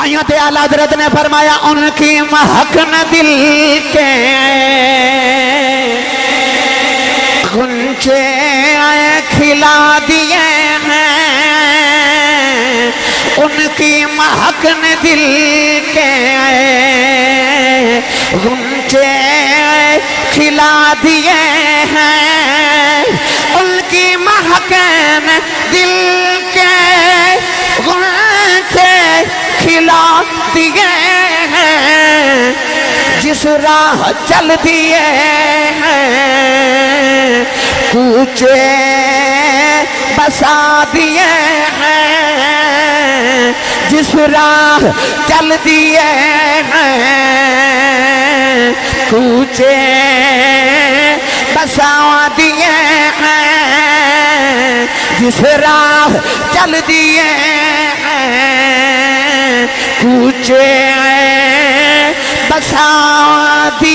भाइयों ते आला हज़रत ने फरमाया उनकी महक न दिल के गुंचे खिला दिए हैं, उनकी महक ने दिल के गुंचे खिला दिए हैं, उनकी महक ने दिल के गुंचे खिला दिए हैं, जिस राह चल दिए हैं कूचे बसा दिए हैं, जिस राह चल दिए हैं कूचे बसा दिए हैं, जिस राह चल दिए हैं कूचे बसा दिए